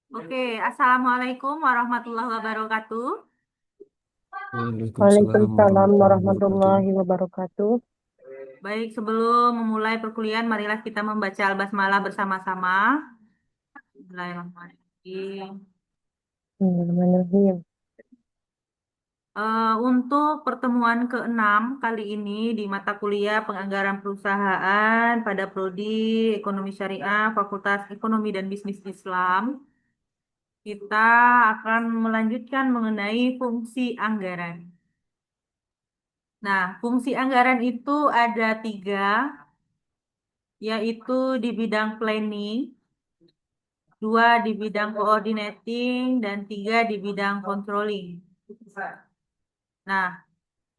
Oke, Assalamualaikum warahmatullahi wabarakatuh. Waalaikumsalam Waalaikumsalam warahmatullahi wabarakatuh. warahmatullahi wabarakatuh. Baik, sebelum memulai perkuliahan, marilah kita membaca Al-Basmalah bersama-sama. Bismillahirrahmanirrahim. Bismillahirrahmanirrahim. Untuk pertemuan ke-6 kali ini di mata kuliah Penganggaran Perusahaan pada Prodi Ekonomi Syariah Fakultas Ekonomi dan Bisnis Islam, kita akan melanjutkan mengenai fungsi anggaran. Nah, fungsi anggaran itu ada 3, yaitu di bidang planning, 2 di bidang coordinating, dan 3 di bidang controlling. Nah,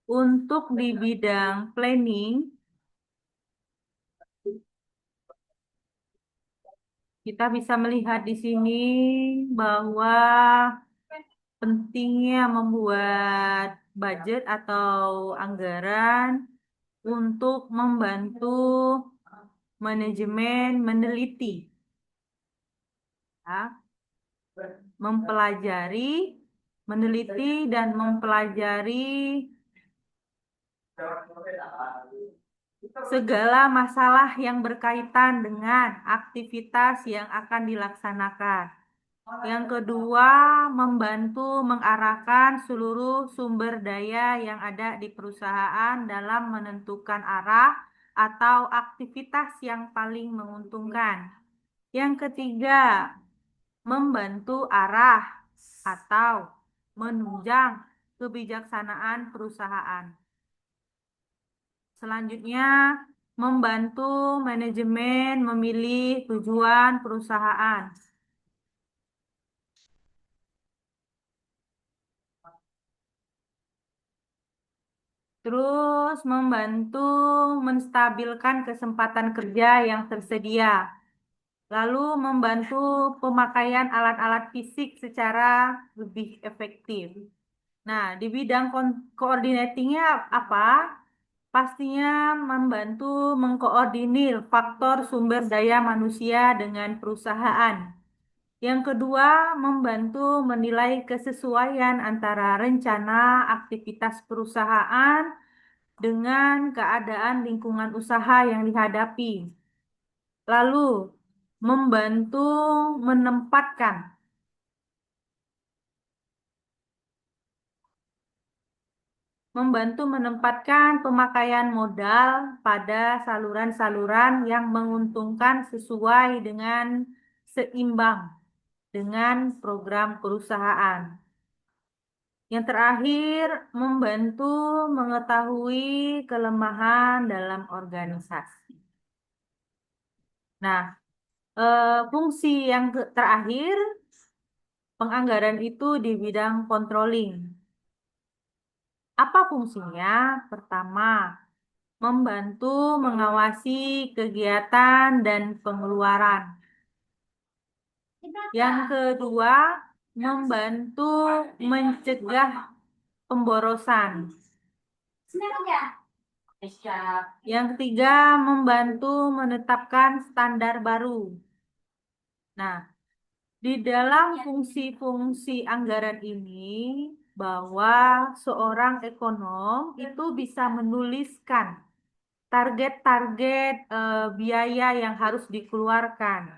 untuk di bidang planning, kita bisa melihat di sini bahwa pentingnya membuat budget atau anggaran untuk membantu manajemen meneliti, ya, mempelajari, meneliti dan mempelajari segala masalah yang berkaitan dengan aktivitas yang akan dilaksanakan. Yang kedua, membantu mengarahkan seluruh sumber daya yang ada di perusahaan dalam menentukan arah atau aktivitas yang paling menguntungkan. Yang ketiga, membantu arah atau menunjang kebijaksanaan perusahaan. Selanjutnya, membantu manajemen memilih tujuan perusahaan. Terus membantu menstabilkan kesempatan kerja yang tersedia. Lalu membantu pemakaian alat-alat fisik secara lebih efektif. Nah, di bidang coordinatingnya apa? Pastinya membantu mengkoordinir faktor sumber daya manusia dengan perusahaan. Yang kedua, membantu menilai kesesuaian antara rencana aktivitas perusahaan dengan keadaan lingkungan usaha yang dihadapi. Lalu, membantu menempatkan pemakaian modal pada saluran-saluran yang menguntungkan sesuai dengan seimbang dengan program perusahaan. Yang terakhir, membantu mengetahui kelemahan dalam organisasi. Nah, fungsi yang terakhir, penganggaran itu di bidang controlling. Apa fungsinya? Pertama, membantu mengawasi kegiatan dan pengeluaran. Yang kedua, membantu mencegah pemborosan. Yang ketiga, membantu menetapkan standar baru. Nah, di dalam fungsi-fungsi anggaran ini, bahwa seorang ekonom itu bisa menuliskan target-target biaya yang harus dikeluarkan.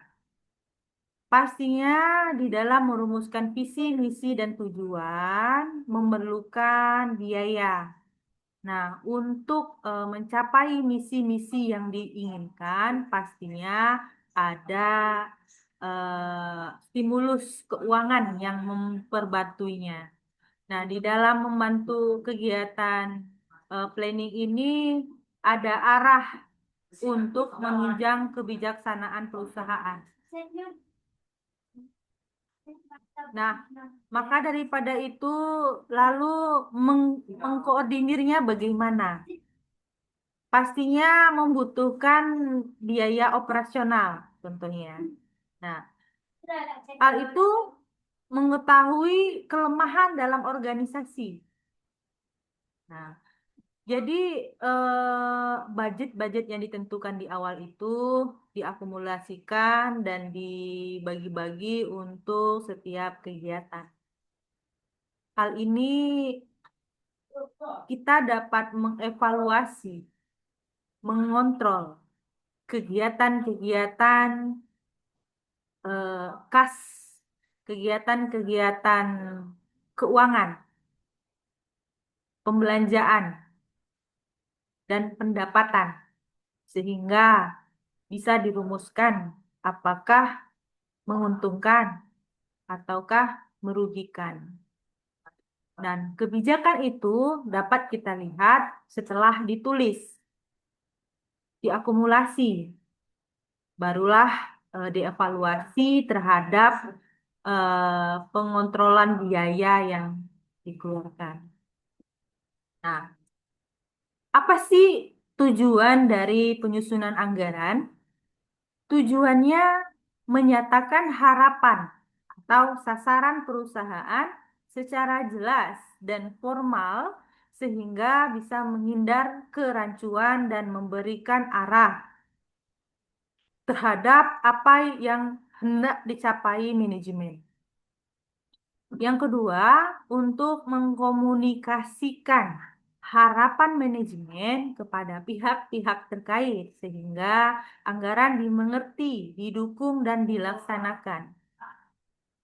Pastinya di dalam merumuskan visi, misi, dan tujuan memerlukan biaya. Nah, untuk mencapai misi-misi yang diinginkan, pastinya ada stimulus keuangan yang memperbantuinya. Nah, di dalam membantu kegiatan planning ini ada arah untuk menunjang kebijaksanaan perusahaan. Nah, maka daripada itu lalu mengkoordinirnya bagaimana? Pastinya membutuhkan biaya operasional tentunya. Nah, hal itu mengetahui kelemahan dalam organisasi. Nah, Jadi budget-budget yang ditentukan di awal itu diakumulasikan dan dibagi-bagi untuk setiap kegiatan. Hal ini kita dapat mengevaluasi, mengontrol kegiatan-kegiatan kas, kegiatan-kegiatan keuangan, pembelanjaan, dan pendapatan, sehingga bisa dirumuskan apakah menguntungkan ataukah merugikan. Dan kebijakan itu dapat kita lihat setelah ditulis, diakumulasi, barulah dievaluasi terhadap pengontrolan biaya yang dikeluarkan. Nah, apa sih tujuan dari penyusunan anggaran? Tujuannya menyatakan harapan atau sasaran perusahaan secara jelas dan formal sehingga bisa menghindar kerancuan dan memberikan arah terhadap apa yang hendak dicapai manajemen. Yang kedua, untuk mengkomunikasikan harapan manajemen kepada pihak-pihak terkait sehingga anggaran dimengerti, didukung, dan dilaksanakan.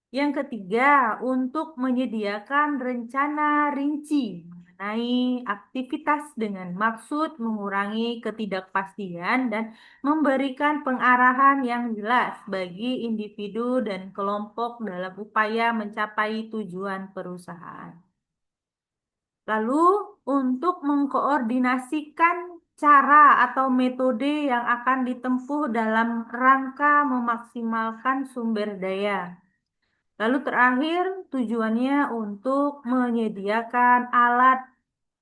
Yang ketiga, untuk menyediakan rencana rinci mengenai aktivitas dengan maksud mengurangi ketidakpastian dan memberikan pengarahan yang jelas bagi individu dan kelompok dalam upaya mencapai tujuan perusahaan. Lalu, untuk mengkoordinasikan cara atau metode yang akan ditempuh dalam rangka memaksimalkan sumber daya. Lalu terakhir, tujuannya untuk menyediakan alat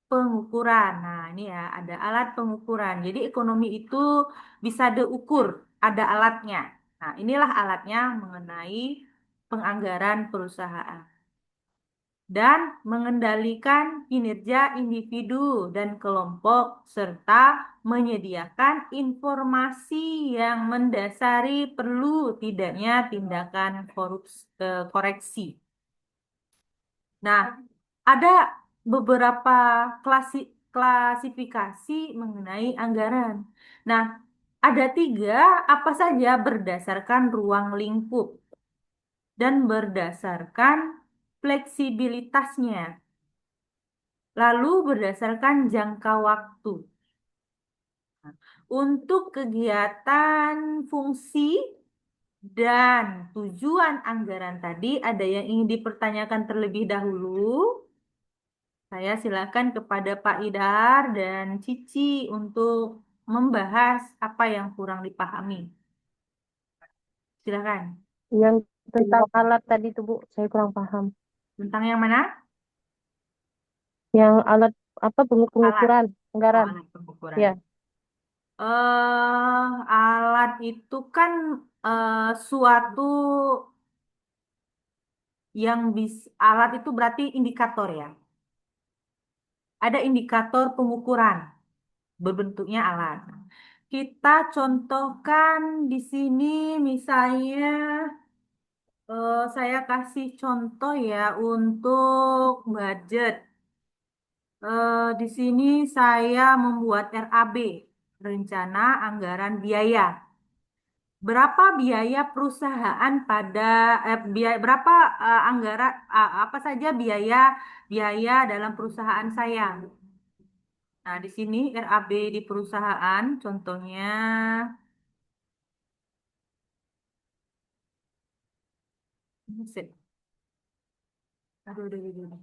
pengukuran. Nah, ini ya, ada alat pengukuran. Jadi ekonomi itu bisa diukur, ada alatnya. Nah, inilah alatnya mengenai penganggaran perusahaan. Dan mengendalikan kinerja individu dan kelompok, serta menyediakan informasi yang mendasari perlu tidaknya tindakan koreksi. Nah, ada beberapa klasifikasi mengenai anggaran. Nah, ada tiga, apa saja berdasarkan ruang lingkup dan berdasarkan fleksibilitasnya, lalu berdasarkan jangka waktu. Untuk kegiatan fungsi dan tujuan anggaran tadi, ada yang ingin dipertanyakan terlebih dahulu? Saya silakan kepada Pak Idhar dan Cici untuk membahas apa yang kurang dipahami. Silakan. Yang tentang alat tadi tuh Bu, saya kurang paham. Tentang yang mana? Yang alat apa Alat. pengukuran Oh, anggaran. alat pengukuran. Ya, Alat itu kan suatu yang alat itu berarti indikator ya. Ada indikator pengukuran berbentuknya alat. Kita contohkan di sini misalnya saya kasih contoh ya untuk budget. Di sini saya membuat RAB, rencana anggaran biaya. Berapa biaya perusahaan pada biaya berapa anggaran apa saja biaya biaya dalam perusahaan saya. Nah, di sini RAB di perusahaan contohnya Buset. Aduh, aduh, aduh, aduh.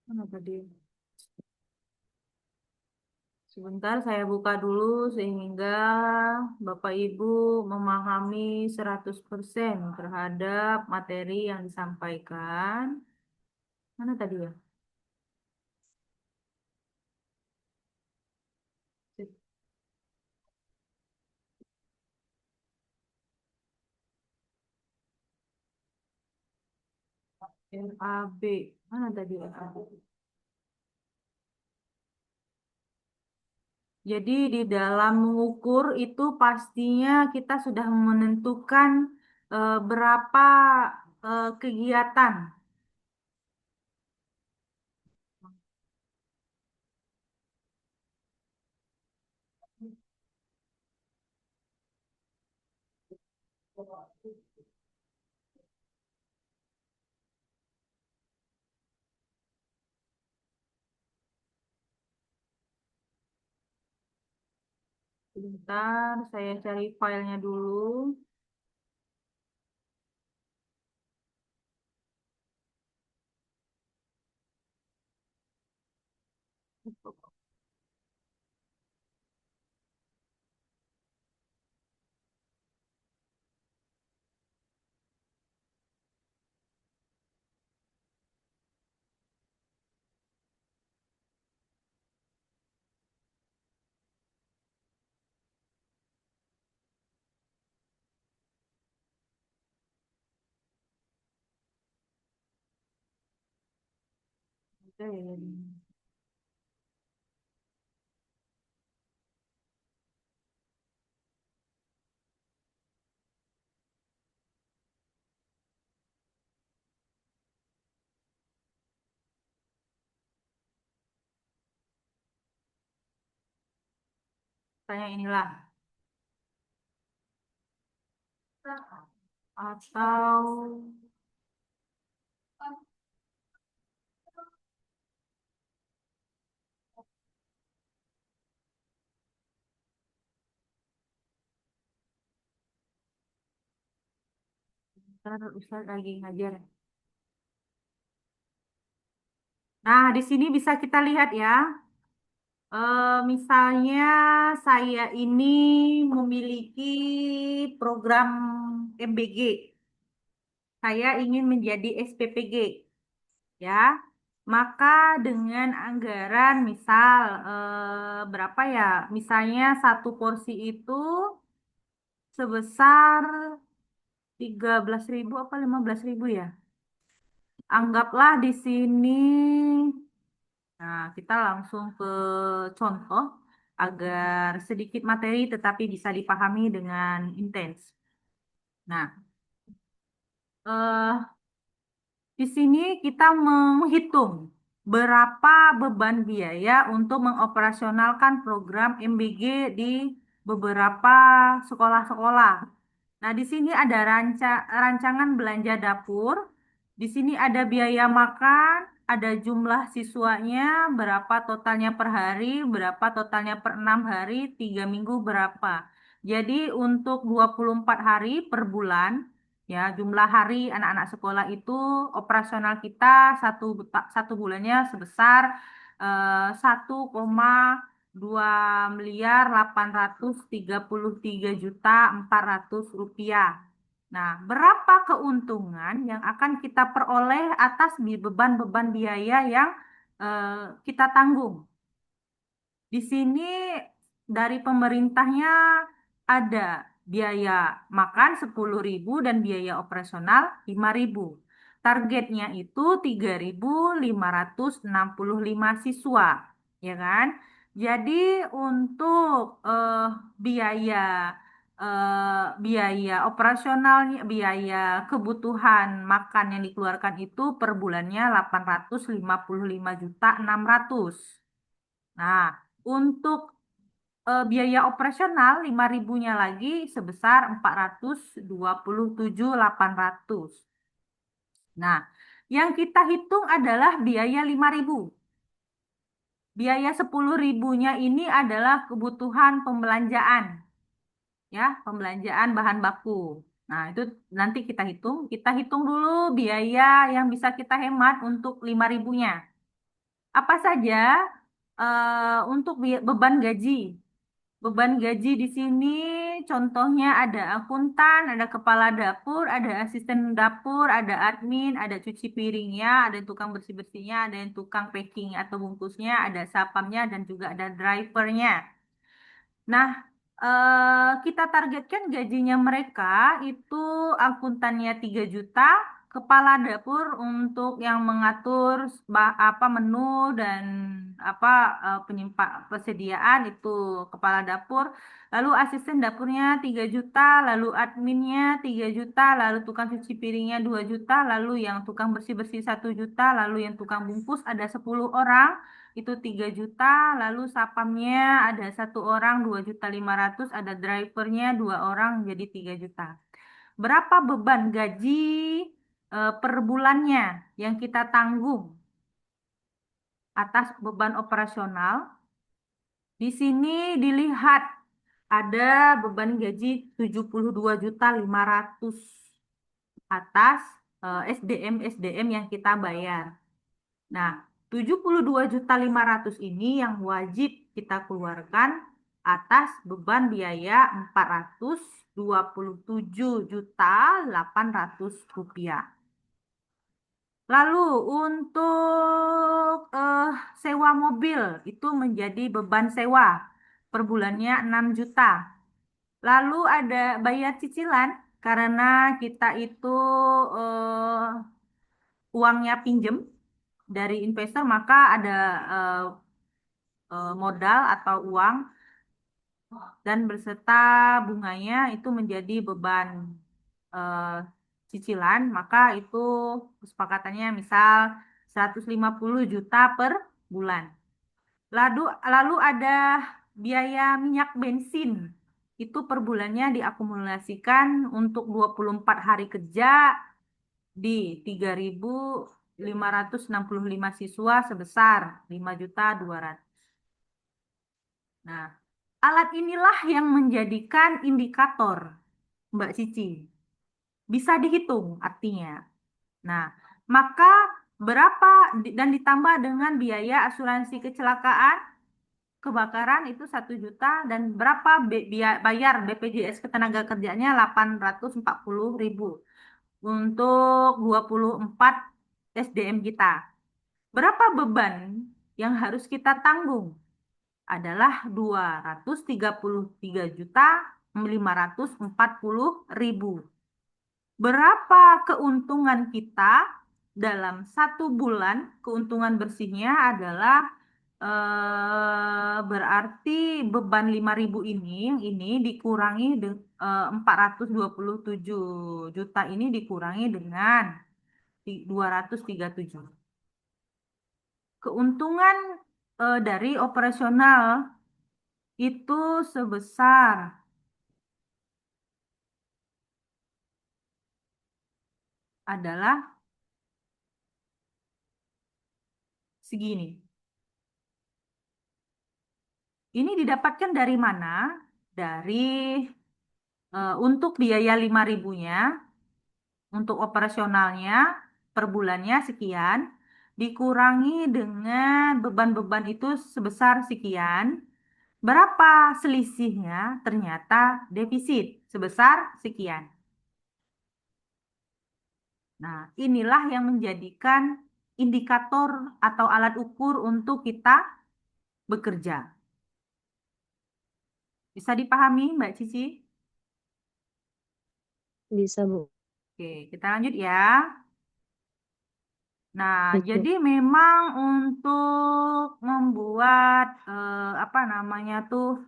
Mana tadi? Sebentar saya buka dulu sehingga Bapak Ibu memahami 100% terhadap materi yang disampaikan. Mana tadi ya? RAB. Mana tadi RAB? Jadi di dalam mengukur itu pastinya kita sudah menentukan berapa kegiatan. Sebentar, saya cari filenya dulu. Oke, tanya inilah. Atau ntar Ustaz lagi ngajar. Nah, di sini bisa kita lihat ya. Misalnya saya ini memiliki program MBG. Saya ingin menjadi SPPG, ya. Maka dengan anggaran misal berapa ya? Misalnya satu porsi itu sebesar 13.000 apa 15.000 ya? Anggaplah di sini. Nah, kita langsung ke contoh agar sedikit materi tetapi bisa dipahami dengan intens. Nah, eh, di sini kita menghitung berapa beban biaya untuk mengoperasionalkan program MBG di beberapa sekolah-sekolah. Nah, di sini ada rancangan belanja dapur. Di sini ada biaya makan, ada jumlah siswanya, berapa totalnya per hari, berapa totalnya per 6 hari, 3 minggu berapa. Jadi untuk 24 hari per bulan, ya jumlah hari anak-anak sekolah itu operasional kita satu bulannya sebesar 1,2 miliar 833 juta 400 rupiah. Nah, berapa keuntungan yang akan kita peroleh atas beban-beban biaya yang kita tanggung? Di sini dari pemerintahnya ada biaya makan 10.000 dan biaya operasional 5.000. Targetnya itu 3.565 siswa, ya kan? Jadi untuk biaya biaya operasionalnya, biaya kebutuhan makan yang dikeluarkan itu per bulannya 855.600. Nah, untuk biaya operasional 5.000-nya lagi sebesar 427.800. Nah, yang kita hitung adalah biaya 5.000. Biaya 10.000-nya ini adalah kebutuhan pembelanjaan, ya, pembelanjaan bahan baku. Nah, itu nanti kita hitung. Kita hitung dulu biaya yang bisa kita hemat untuk 5.000-nya. Apa saja untuk beban gaji? Beban gaji di sini contohnya ada akuntan, ada kepala dapur, ada asisten dapur, ada admin, ada cuci piringnya, ada tukang bersih-bersihnya, ada yang tukang packing atau bungkusnya, ada sapamnya, dan juga ada drivernya. Nah, kita targetkan gajinya mereka itu akuntannya 3 juta, kepala dapur untuk yang mengatur apa menu dan apa persediaan itu kepala dapur. Lalu asisten dapurnya 3 juta, lalu adminnya 3 juta, lalu tukang cuci piringnya 2 juta, lalu yang tukang bersih-bersih 1 juta, lalu yang tukang bungkus ada 10 orang itu 3 juta, lalu sapamnya ada 1 orang 2,5 juta, ada drivernya 2 orang jadi 3 juta. Berapa beban gaji per bulannya yang kita tanggung atas beban operasional? Di sini dilihat ada beban gaji 72,5 juta atas SDM yang kita bayar. Nah, 72,5 juta ini yang wajib kita keluarkan atas beban biaya 427,800 rupiah. Lalu untuk sewa mobil itu menjadi beban sewa per bulannya 6 juta. Lalu ada bayar cicilan karena kita itu eh, uangnya pinjem dari investor maka ada eh, modal atau uang dan berserta bunganya itu menjadi beban eh, cicilan, maka itu kesepakatannya misal 150 juta per bulan. Lalu ada biaya minyak bensin. Itu per bulannya diakumulasikan untuk 24 hari kerja di 3.565 siswa sebesar 5.200.000. Nah, alat inilah yang menjadikan indikator, Mbak Cici. Bisa dihitung artinya. Nah, maka berapa dan ditambah dengan biaya asuransi kecelakaan, kebakaran itu 1 juta dan berapa bayar BPJS Ketenagakerjaannya 840.000 untuk 24 SDM kita. Berapa beban yang harus kita tanggung? Adalah 233,540.000. Berapa keuntungan kita dalam 1 bulan? Keuntungan bersihnya adalah berarti beban 5.000 ini dikurangi 427 juta ini dikurangi dengan 237. Keuntungan dari operasional itu sebesar adalah segini. Ini didapatkan dari mana? Dari untuk biaya 5.000-nya, untuk operasionalnya per bulannya sekian, dikurangi dengan beban-beban itu sebesar sekian. Berapa selisihnya? Ternyata defisit sebesar sekian. Nah, inilah yang menjadikan indikator atau alat ukur untuk kita bekerja. Bisa dipahami, Mbak Cici? Bisa, Bu. Oke, kita lanjut ya. Nah, Oke. jadi memang untuk membuat apa namanya tuh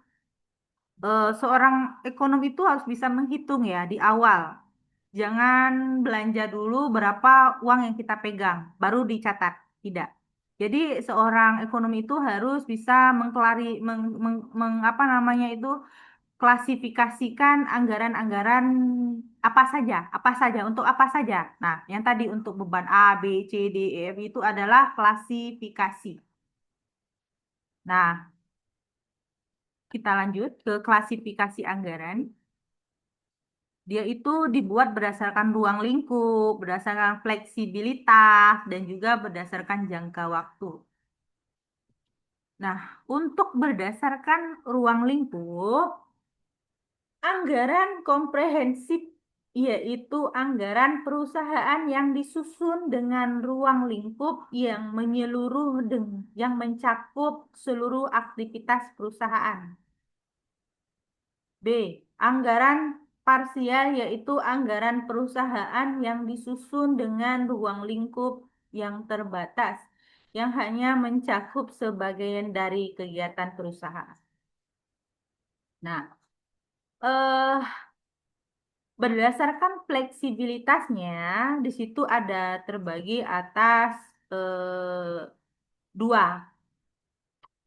seorang ekonom itu harus bisa menghitung ya di awal. Jangan belanja dulu berapa uang yang kita pegang, baru dicatat. Tidak. Jadi seorang ekonom itu harus bisa apa namanya itu klasifikasikan anggaran-anggaran apa saja, untuk apa saja. Nah, yang tadi untuk beban A, B, C, D, E, F itu adalah klasifikasi. Nah, kita lanjut ke klasifikasi anggaran. Dia itu dibuat berdasarkan ruang lingkup, berdasarkan fleksibilitas, dan juga berdasarkan jangka waktu. Nah, untuk berdasarkan ruang lingkup, anggaran komprehensif yaitu anggaran perusahaan yang disusun dengan ruang lingkup yang menyeluruh yang mencakup seluruh aktivitas perusahaan. B. Anggaran parsial yaitu anggaran perusahaan yang disusun dengan ruang lingkup yang terbatas, yang hanya mencakup sebagian dari kegiatan perusahaan. Nah, eh, berdasarkan fleksibilitasnya, di situ ada terbagi atas dua.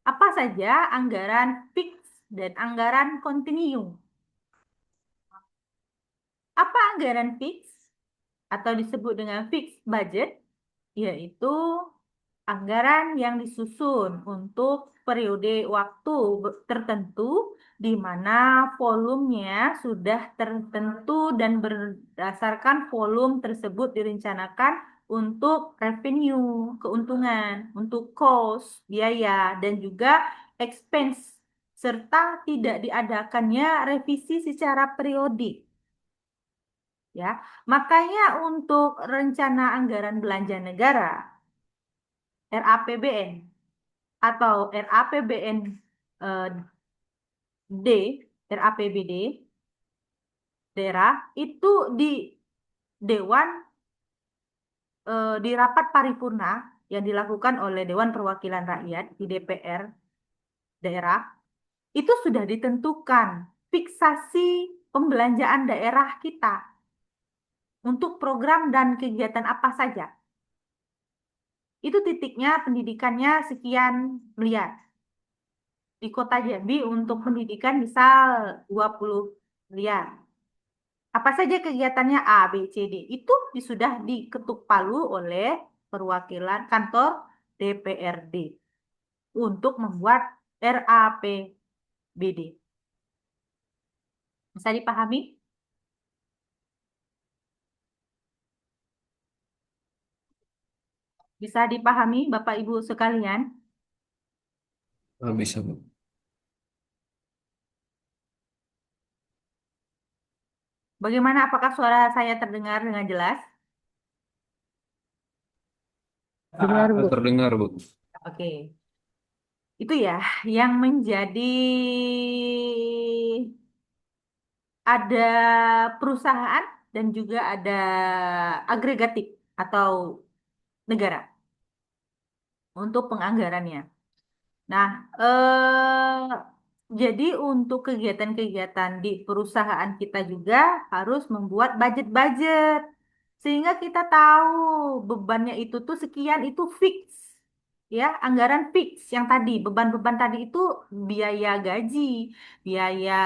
Apa saja anggaran fix dan anggaran kontinu? Apa anggaran fix atau disebut dengan fixed budget? Yaitu anggaran yang disusun untuk periode waktu tertentu di mana volumenya sudah tertentu dan berdasarkan volume tersebut direncanakan untuk revenue, keuntungan, untuk cost, biaya, dan juga expense, serta tidak diadakannya revisi secara periodik. Ya, makanya untuk rencana anggaran belanja negara RAPBN atau RAPBN eh, D, RAPBD daerah itu di Dewan di rapat paripurna yang dilakukan oleh Dewan Perwakilan Rakyat di DPR daerah itu sudah ditentukan fiksasi pembelanjaan daerah kita untuk program dan kegiatan apa saja. Itu titiknya pendidikannya sekian miliar. Di Kota Jambi untuk pendidikan misal 20 miliar. Apa saja kegiatannya A, B, C, D. Itu sudah diketuk palu oleh perwakilan kantor DPRD untuk membuat RAPBD. Bisa dipahami? Bisa dipahami Bapak Ibu sekalian? Bisa, Bu. Bagaimana apakah suara saya terdengar dengan jelas? Dengar, Bu. Terdengar, Bu. Oke. Itu ya yang menjadi ada perusahaan dan juga ada agregatif atau negara untuk penganggarannya. Nah, jadi untuk kegiatan-kegiatan di perusahaan kita juga harus membuat budget-budget sehingga kita tahu bebannya itu tuh sekian itu fix. Ya, anggaran fix yang tadi, beban-beban tadi itu biaya gaji, biaya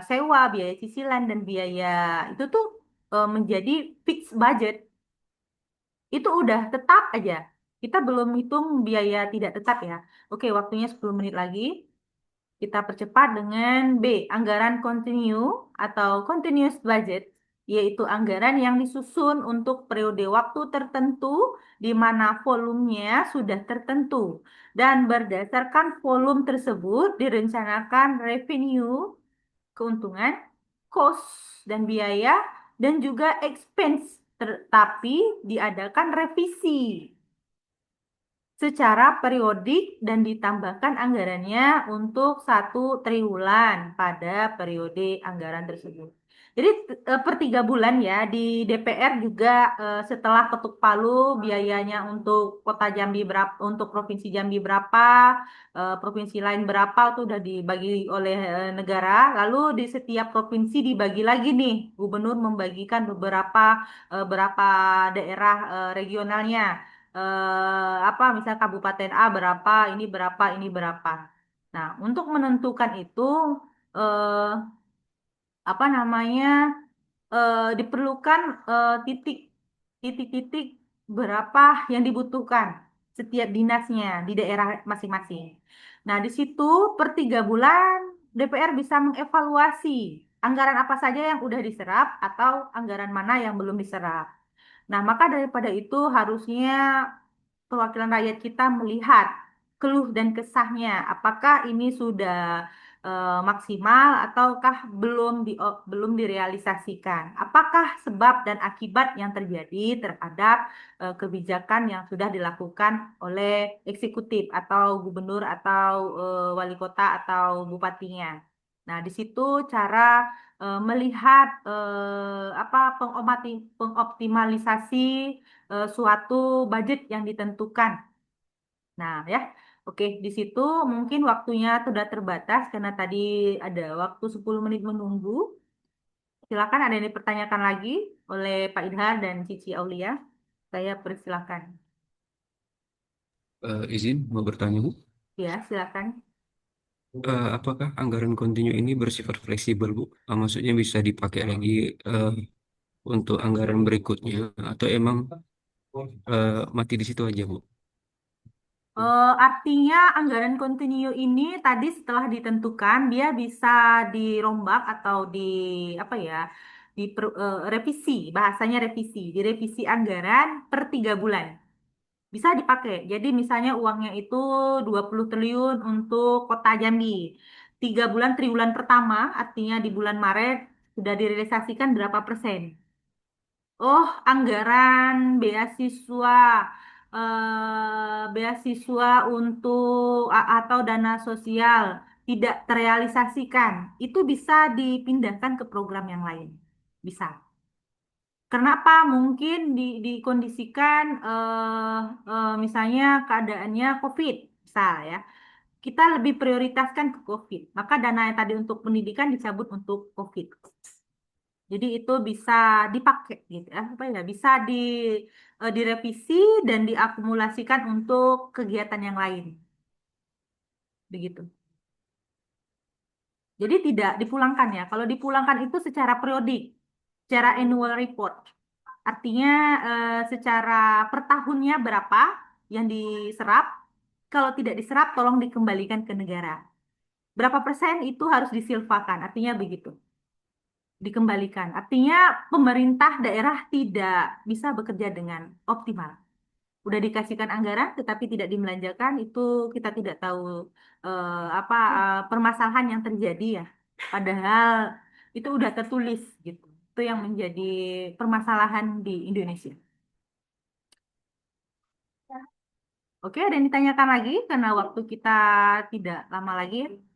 sewa, biaya cicilan dan biaya itu tuh menjadi fix budget. Itu udah tetap aja. Kita belum hitung biaya tidak tetap ya. Oke, waktunya 10 menit lagi. Kita percepat dengan B, anggaran continue atau continuous budget, yaitu anggaran yang disusun untuk periode waktu tertentu di mana volumenya sudah tertentu. Dan berdasarkan volume tersebut direncanakan revenue, keuntungan, cost dan biaya, dan juga expense, tetapi diadakan revisi secara periodik dan ditambahkan anggarannya untuk 1 triwulan pada periode anggaran tersebut. Jadi per 3 bulan ya di DPR juga setelah ketuk palu biayanya untuk Kota Jambi berapa, untuk Provinsi Jambi berapa, provinsi lain berapa itu udah dibagi oleh negara. Lalu di setiap provinsi dibagi lagi nih, gubernur membagikan berapa daerah regionalnya apa misal kabupaten A berapa, ini berapa. Nah, untuk menentukan itu eh, apa namanya diperlukan titik-titik berapa yang dibutuhkan setiap dinasnya di daerah masing-masing. Nah, di situ per 3 bulan DPR bisa mengevaluasi anggaran apa saja yang udah diserap atau anggaran mana yang belum diserap. Nah, maka daripada itu harusnya perwakilan rakyat kita melihat keluh dan kesahnya, apakah ini sudah maksimal ataukah belum direalisasikan? Apakah sebab dan akibat yang terjadi terhadap kebijakan yang sudah dilakukan oleh eksekutif atau gubernur atau wali kota atau bupatinya? Nah, di situ cara melihat apa pengoptimalisasi suatu budget yang ditentukan. Nah, ya. Oke, di situ mungkin waktunya sudah terbatas karena tadi ada waktu 10 menit menunggu. Silakan ada yang dipertanyakan lagi oleh Pak Idhar dan Cici Aulia. Saya persilakan. Izin mau bertanya, Bu. Ya, silakan. Apakah anggaran kontinu ini bersifat fleksibel, Bu? Maksudnya bisa dipakai lagi eh, untuk anggaran berikutnya, atau emang mati di situ aja, Bu? Artinya anggaran kontinu ini tadi setelah ditentukan dia bisa dirombak atau di apa ya revisi, bahasanya revisi, direvisi anggaran per 3 bulan. Bisa dipakai. Jadi misalnya uangnya itu 20 triliun untuk Kota Jambi. 3 bulan, triwulan pertama, artinya di bulan Maret sudah direalisasikan berapa persen. Oh, anggaran beasiswa, beasiswa untuk atau dana sosial tidak terrealisasikan. Itu bisa dipindahkan ke program yang lain. Bisa. Kenapa? Mungkin dikondisikan misalnya keadaannya COVID, misal ya. Kita lebih prioritaskan ke COVID. Maka dana yang tadi untuk pendidikan dicabut untuk COVID. Jadi itu bisa dipakai gitu ya, apa ya? Bisa direvisi dan diakumulasikan untuk kegiatan yang lain. Begitu. Jadi tidak dipulangkan ya. Kalau dipulangkan itu secara periodik, secara annual report. Artinya secara per tahunnya berapa yang diserap. Kalau tidak diserap, tolong dikembalikan ke negara. Berapa persen itu harus disilvakan. Artinya begitu. Dikembalikan. Artinya pemerintah daerah tidak bisa bekerja dengan optimal. Udah dikasihkan anggaran tetapi tidak dibelanjakan, itu kita tidak tahu apa permasalahan yang terjadi ya. Padahal itu udah tertulis gitu. Itu yang menjadi permasalahan di Indonesia. Oke, ada yang ditanyakan lagi karena waktu kita tidak lama lagi.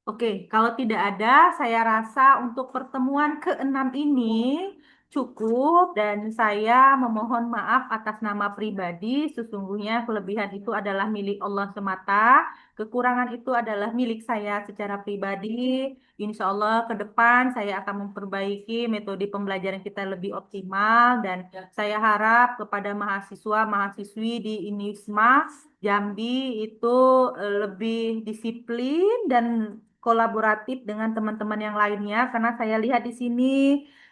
Oke, kalau tidak ada, saya rasa untuk pertemuan keenam ini cukup dan saya memohon maaf atas nama pribadi. Sesungguhnya kelebihan itu adalah milik Allah semata, kekurangan itu adalah milik saya secara pribadi. Insya Allah ke depan saya akan memperbaiki metode pembelajaran kita lebih optimal dan saya harap kepada mahasiswa-mahasiswi di INISMA Jambi itu lebih disiplin dan kolaboratif dengan teman-teman yang lainnya karena saya lihat di sini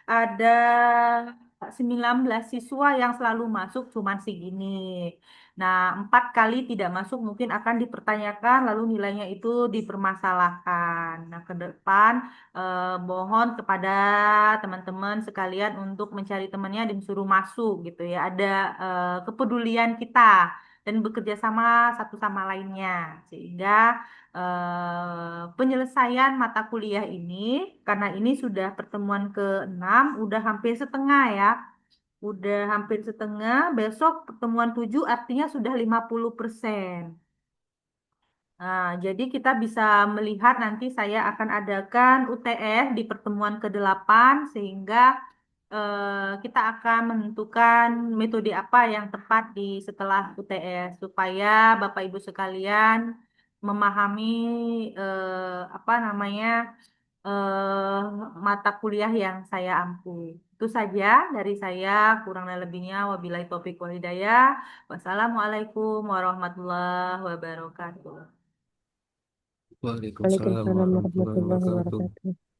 ada 19 siswa yang selalu masuk cuman segini. Nah, 4 kali tidak masuk mungkin akan dipertanyakan lalu nilainya itu dipermasalahkan. Nah, ke depan mohon kepada teman-teman sekalian untuk mencari temannya dan suruh masuk gitu ya. Ada kepedulian kita dan bekerja sama satu sama lainnya sehingga penyelesaian mata kuliah ini karena ini sudah pertemuan ke-6 udah hampir setengah ya. Udah hampir setengah, besok pertemuan 7 artinya sudah 50%. Nah, jadi kita bisa melihat nanti saya akan adakan UTS di pertemuan ke-8 sehingga kita akan menentukan metode apa yang tepat di setelah UTS supaya Bapak Ibu sekalian memahami apa namanya eh, mata kuliah yang saya ampu. Itu saja dari saya, kurang dan lebihnya wabillahi taufiq wal hidayah. Wassalamualaikum warahmatullahi wabarakatuh. Waalaikumsalam Waalaikumsalam warahmatullahi warahmatullahi wabarakatuh. wabarakatuh.